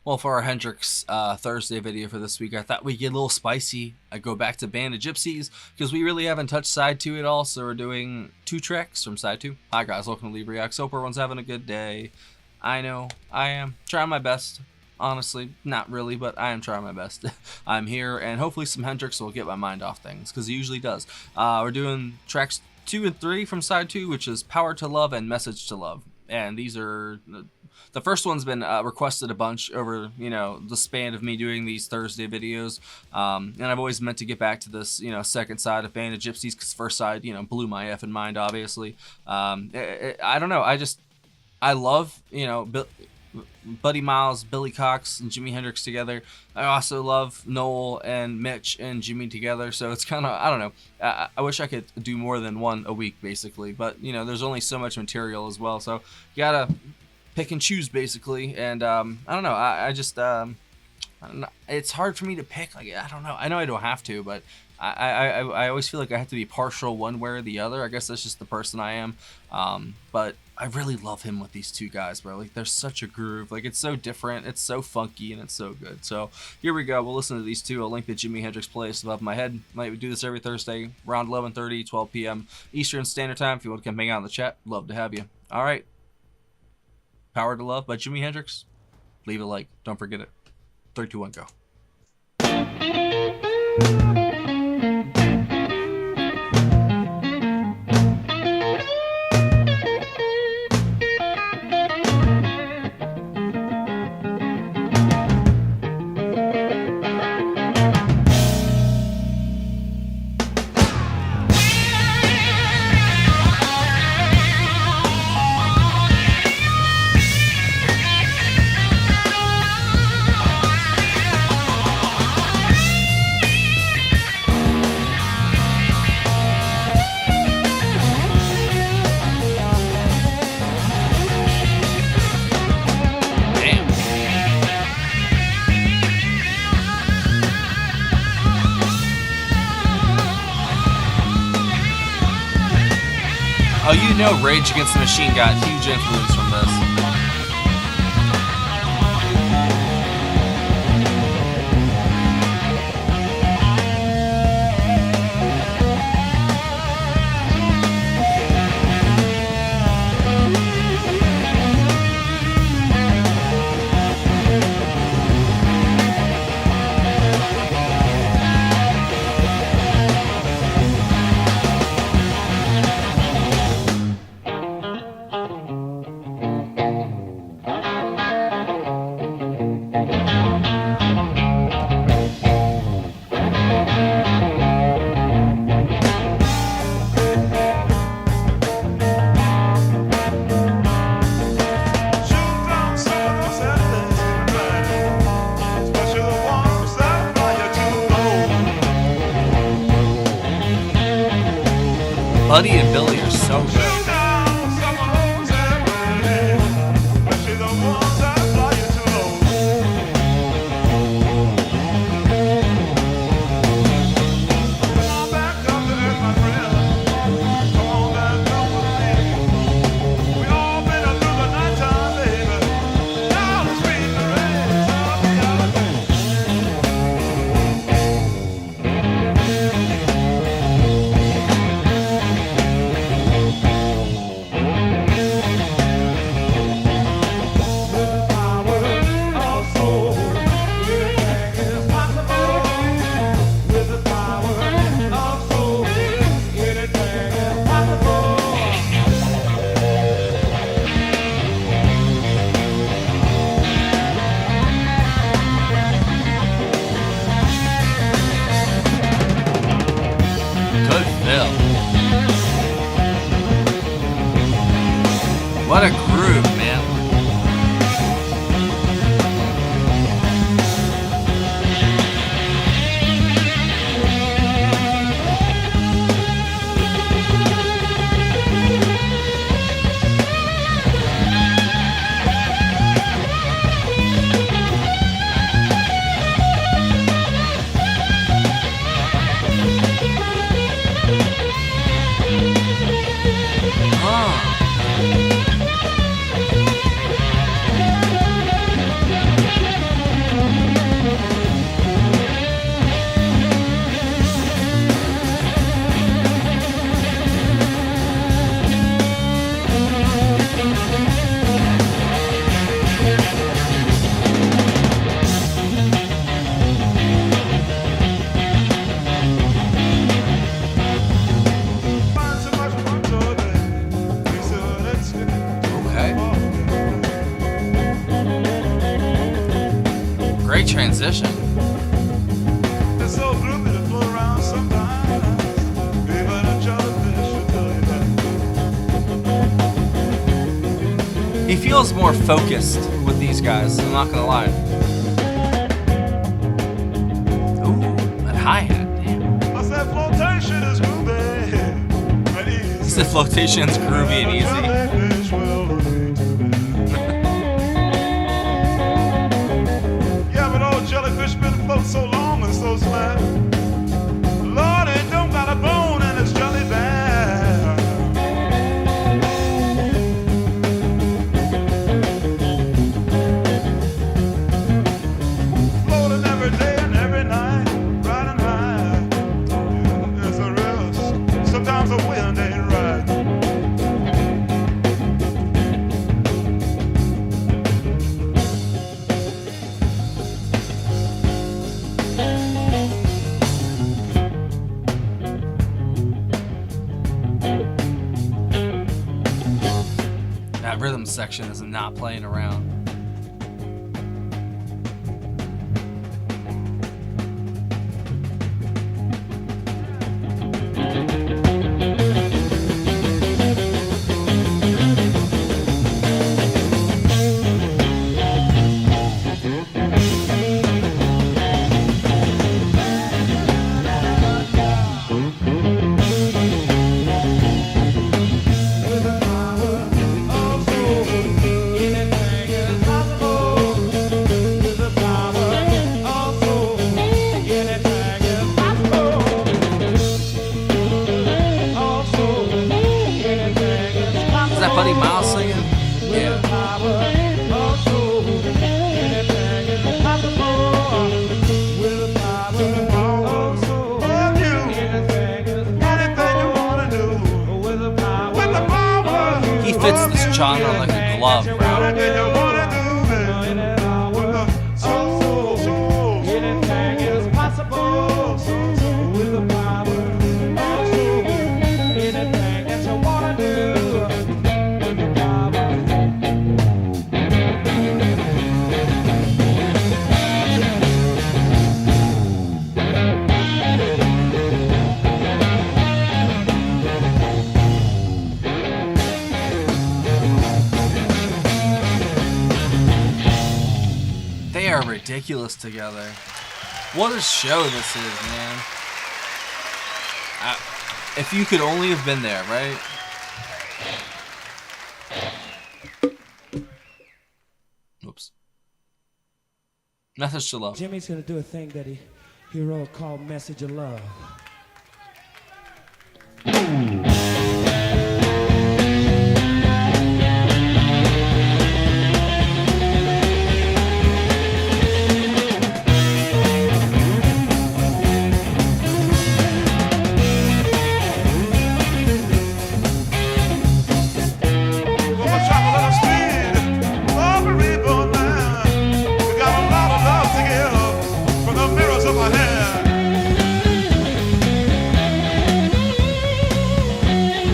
Well, for our Hendrix Thursday video for this week, I thought we'd get a little spicy. I'd go back to Band of Gypsies, because we really haven't touched side 2 at all, so we're doing 2 tracks from side 2. Hi guys, welcome to Leave Reacts. Hope everyone's having a good day. I know, I am. Trying my best. Honestly, not really, but I am trying my best. I'm here, and hopefully some Hendrix will get my mind off things, because it usually does. We're doing tracks 2 and 3 from side 2, which is Power to Love and Message to Love. And these are... The first one's been requested a bunch over, the span of me doing these Thursday videos. And I've always meant to get back to this, second side of Band of Gypsies, because first side, blew my effing mind, obviously. I don't know. I love, Buddy Miles, Billy Cox, and Jimi Hendrix together. I also love Noel and Mitch and Jimmy together. So it's kind of, I don't know. I wish I could do more than one a week, basically. But, there's only so much material as well. So you gotta pick and choose, basically. And I don't know. I just I don't know. It's hard for me to pick. Like, I don't know. I know I don't have to, but I always feel like I have to be partial one way or the other. I guess that's just the person I am. But I really love him with these two guys, bro. Like, there's such a groove. Like, it's so different. It's so funky, and it's so good. So here we go. We'll listen to these two. I'll link the Jimi Hendrix playlist above my head. Might do this every Thursday around 11:30, 12 p.m. Eastern Standard Time. If you want to come hang out in the chat, love to have you. All right. Power to Love by Jimi Hendrix. Leave a like. Don't forget it. 3, 2, 1, go. Oh, Rage Against the Machine got huge influence from this. Buddy and Billy are so good. transition. It's so gloomy to float around sometimes. Even a jellyfish should tell you that. He feels more focused with these guys, I'm not gonna lie. Ooh, that hi-hat, damn. I said flotation is groovy and easy. He said flotation's groovy and easy. Jellyfish will lead to that. Yeah, but old jellyfish been float so long and so slack. Lord, it don't got a bone in its jelly bag. Floating every day and every night, riding high. There's a risk, sometimes the wind ain't right. That rhythm section is not playing around. Is that Buddy Miles singing? Yeah. He fits this genre like a glove, bro. They are ridiculous together. What a show this is, man. If you could only have been there, right? Oops. Message to love. Jimmy's gonna do a thing that he wrote called Message of Love.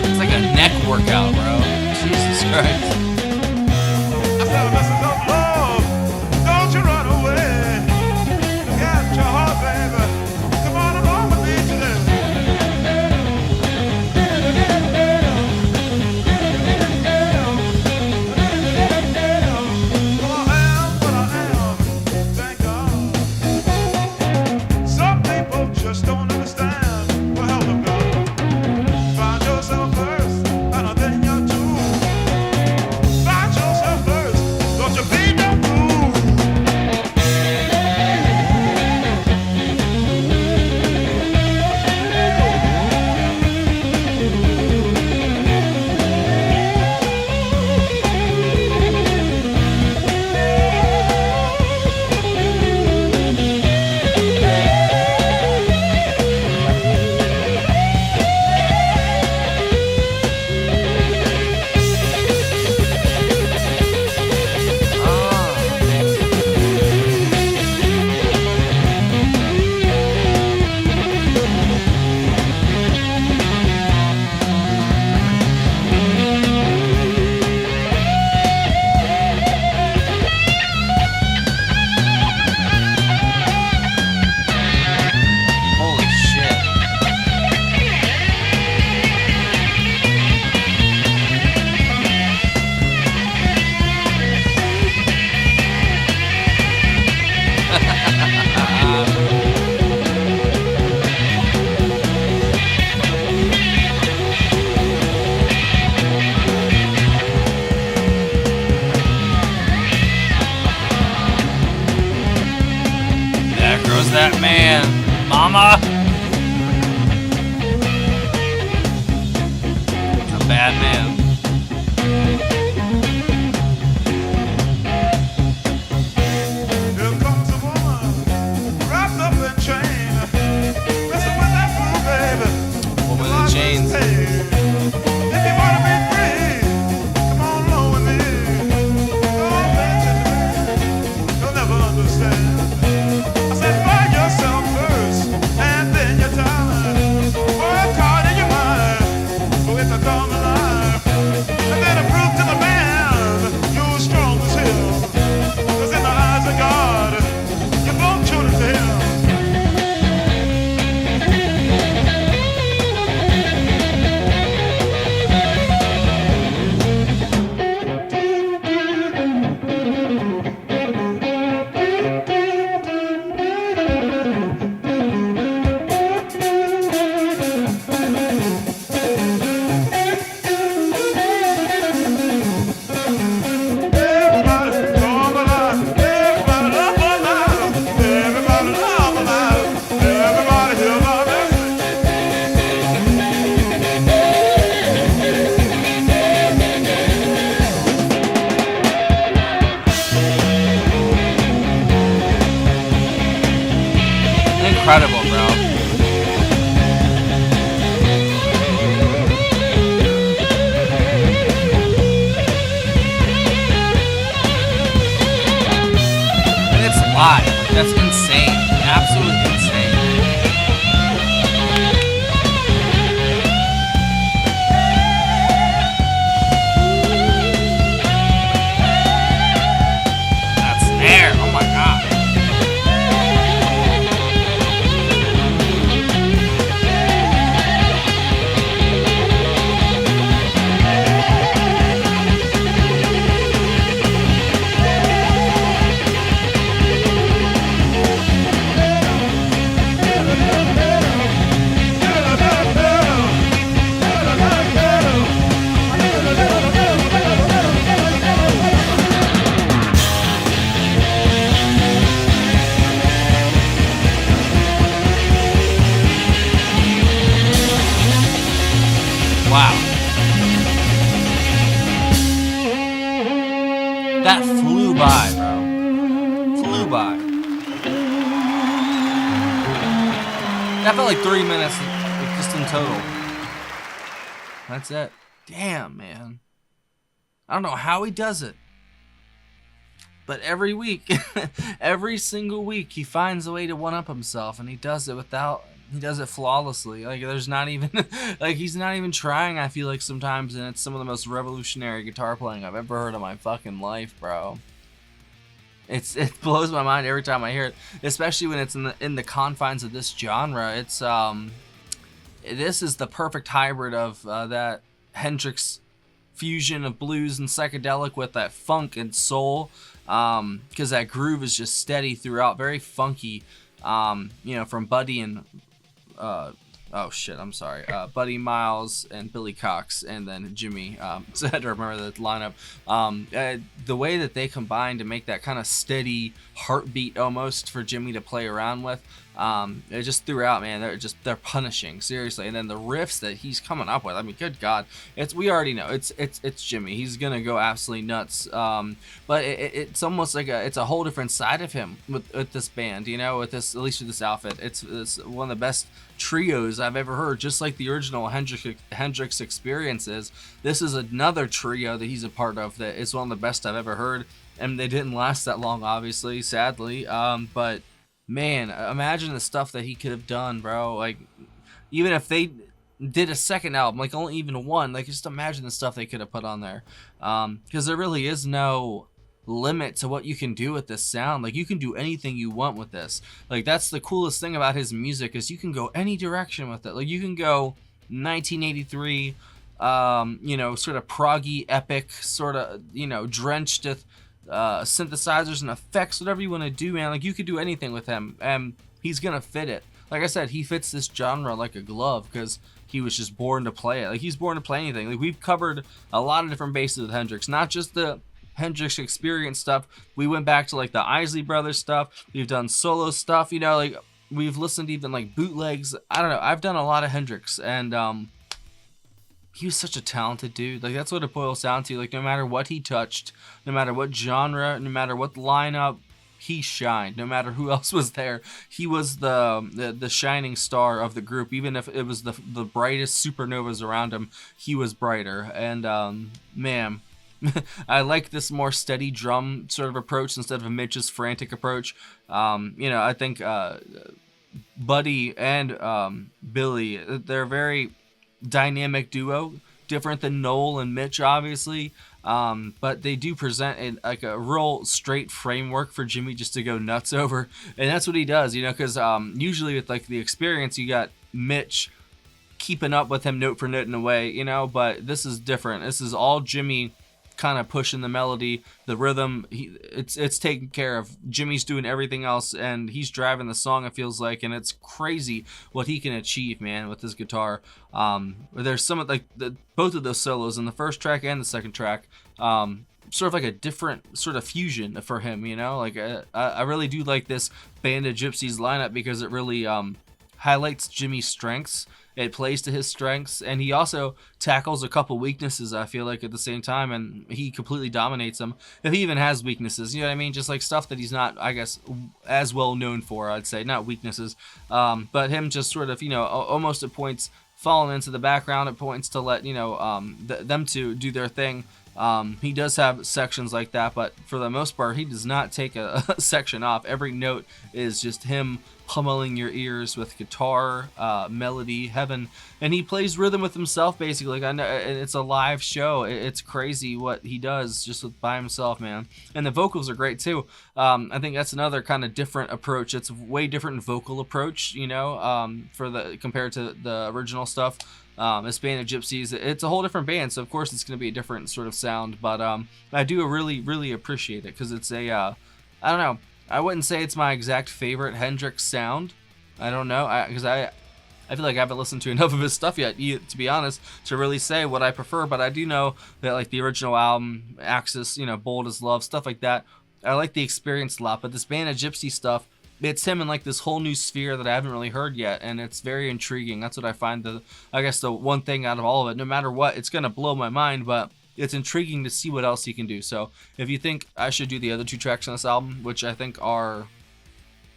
It's like a neck workout, bro. Jesus Christ. I said, listen to love, don't you run away. Get your heart, baby. Come on along with me today. Well, I am what I am, thank God. Some people just don't understand. Well, help them, God. Find yourself first, and then you're too. bad man. Here comes a woman wrapped up in chain. Listen with that fool, baby. Woman in chains. If you wanna be free, come on along with me. Go on, man, you'll never understand. I said, find yourself first, and then your time. Work hard in your mind, for it's a come alive. And then prove to the man you're strong as hell. 'Cause in the eyes of God, you're both children to hell. Everybody come alive, everybody love alive, everybody love alive, everybody hear my message. Incredible, bro. And it's live. That's insane. Absolutely insane. That snare. Oh my god. Wow. That flew by, bro. Flew by. That felt like 3 minutes just in total. That's it. Damn, man. I don't know how he does it. But every week, every single week, he finds a way to one-up himself, and he does it flawlessly. Like, there's not even, like, he's not even trying, I feel like, sometimes, and it's some of the most revolutionary guitar playing I've ever heard in my fucking life, bro. It blows my mind every time I hear it, especially when it's in the confines of this genre. It's this is the perfect hybrid of that Hendrix fusion of blues and psychedelic with that funk and soul, because that groove is just steady throughout, very funky. From Buddy and Buddy Miles and Billy Cox, and then Jimmy. So I had to remember the lineup. The way that they combine to make that kind of steady heartbeat almost for Jimmy to play around with. It just throughout, man, they're punishing, seriously. And then the riffs that he's coming up with, I mean, good God, we already know it's Jimmy. He's gonna go absolutely nuts. But it's almost like it's a whole different side of him with this band, with this, at least with this outfit. It's one of the best trios I've ever heard, just like the original Hendrix experiences. This is another trio that he's a part of that is one of the best I've ever heard, and they didn't last that long, obviously, sadly. But man, imagine the stuff that he could have done, bro. Like, even if they did a second album, like only even one, like, just imagine the stuff they could have put on there. Because there really is no limit to what you can do with this sound. Like, you can do anything you want with this. Like, that's the coolest thing about his music, is you can go any direction with it. Like, you can go 1983, sort of proggy epic, sort of, drenched with synthesizers and effects, whatever you want to do, man. Like, you could do anything with him, and he's gonna fit it. Like I said, he fits this genre like a glove, because he was just born to play it. Like, he's born to play anything. Like, we've covered a lot of different bases with Hendrix, not just the Hendrix experience stuff. We went back to like the Isley Brothers stuff. We've done solo stuff, like we've listened to even like bootlegs. I don't know, I've done a lot of Hendrix, and he was such a talented dude. Like, that's what it boils down to. Like, no matter what he touched, no matter what genre, no matter what lineup, he shined. No matter who else was there, he was the shining star of the group. Even if it was the brightest supernovas around him, he was brighter. And man, I like this more steady drum sort of approach instead of a Mitch's frantic approach. You know, I think Buddy and Billy, they're a very dynamic duo, different than Noel and Mitch, obviously. But they do present like a real straight framework for Jimmy just to go nuts over, and that's what he does, you know, because usually with like the experience, you got Mitch keeping up with him note for note in a way, you know, but this is different. This is all Jimmy kind of pushing the melody, the rhythm. It's taken care of. Jimmy's doing everything else, and he's driving the song, it feels like, and it's crazy what he can achieve, man, with his guitar. There's some of like both of those solos in the first track and the second track, sort of like a different sort of fusion for him, you know. Like I really do like this Band of Gypsies lineup because it really highlights Jimmy's strengths. It plays to his strengths, and he also tackles a couple weaknesses, I feel like, at the same time, and he completely dominates them. If he even has weaknesses, you know what I mean? Just like stuff that he's not, I guess, as well known for, I'd say. Not weaknesses, but him just sort of, you know, almost at points falling into the background, at points to let, you know, them to do their thing. He does have sections like that, but for the most part, he does not take a section off. Every note is just him pummeling your ears with guitar, melody, heaven, and he plays rhythm with himself, basically. Like, I know it's a live show. It's crazy what he does just by himself, man. And the vocals are great too. I think that's another kind of different approach. It's a way different vocal approach, you know, compared to the original stuff. This Band of Gypsies, it's a whole different band, so of course it's going to be a different sort of sound, but I do really appreciate it because it's a I don't know, I wouldn't say it's my exact favorite Hendrix sound. I don't know, because I feel like I haven't listened to enough of his stuff yet, to be honest, to really say what I prefer, but I do know that like the original album, Axis, you know, Bold as Love, stuff like that, I like the experience a lot, but this Band of Gypsy stuff, it's him in like this whole new sphere that I haven't really heard yet, and it's very intriguing. That's what I find I guess the one thing out of all of it. No matter what, it's gonna blow my mind, but it's intriguing to see what else he can do. So if you think I should do the other two tracks on this album, which I think are,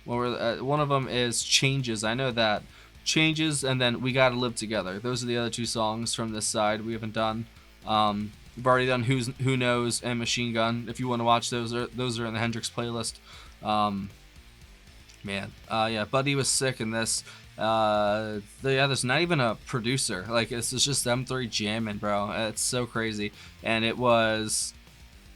one of them is Changes. I know that Changes, and then We Gotta Live Together. Those are the other two songs from this side we haven't done. We've already done Who Knows and Machine Gun. If you want to watch those are in the Hendrix playlist. Man, yeah, Buddy was sick in this. There's not even a producer. Like, it's just them three jamming, bro. It's so crazy. And it was,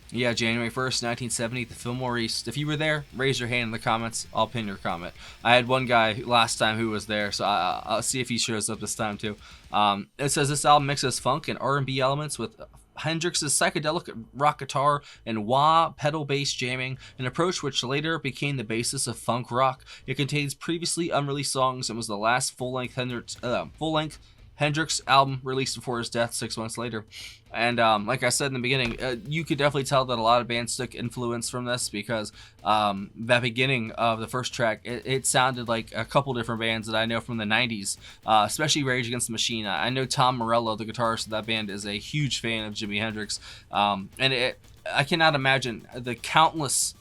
yeah, January 1st, 1970 at the Fillmore East. If you were there, raise your hand in the comments. I'll pin your comment. I had one guy last time who was there, so I'll see if he shows up this time too. It says this album mixes funk and R&B elements with Hendrix's psychedelic rock guitar and wah pedal bass jamming, an approach which later became the basis of funk rock. It contains previously unreleased songs and was the last full-length Hendrix album released before his death 6 months later. And like I said in the beginning, you could definitely tell that a lot of bands took influence from this, because that beginning of the first track, it sounded like a couple different bands that I know from the 90s, especially Rage Against the Machine. I know Tom Morello, the guitarist of that band, is a huge fan of Jimi Hendrix, and I cannot imagine the countless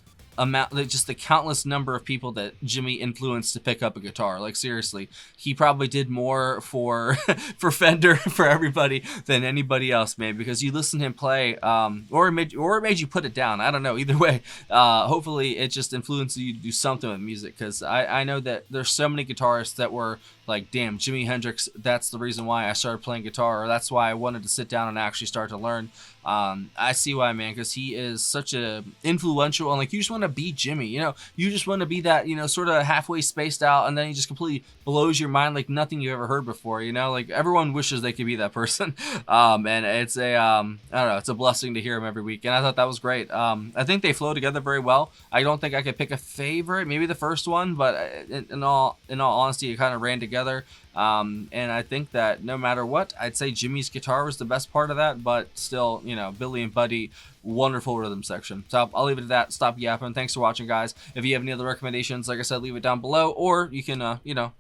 number of people that Jimmy influenced to pick up a guitar. Like, seriously, he probably did more for Fender, for everybody, than anybody else, man, because you listen to him play, or it made you put it down. I don't know, either way, hopefully it just influenced you to do something with music, because I know that there's so many guitarists that were like, damn, Jimi Hendrix, that's the reason why I started playing guitar, or that's why I wanted to sit down and actually start to learn. I see why, man, because he is such a influential, and like, you just want to be Jimmy, you know, you just want to be that, you know, sort of halfway spaced out, and then he just completely blows your mind like nothing you've ever heard before, you know, like everyone wishes they could be that person. And it's a I don't know, it's a blessing to hear him every week, and I thought that was great. I think they flow together very well. I don't think I could pick a favorite, maybe the first one, but in all honesty, it kind of ran together. And I think that no matter what, I'd say Jimmy's guitar was the best part of that, but still, you know, Billy and Buddy, wonderful rhythm section. So I'll leave it at that. Stop yapping. Thanks for watching, guys. If you have any other recommendations, like I said, leave it down below, or you can, you know,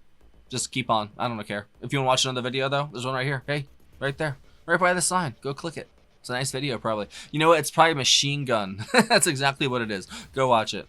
just keep on. I don't care. If you want to watch another video, though, there's one right here. Hey, right there. right by the sign. Go click it. It's a nice video, probably. You know what? It's probably Machine Gun. That's exactly what it is. Go watch it.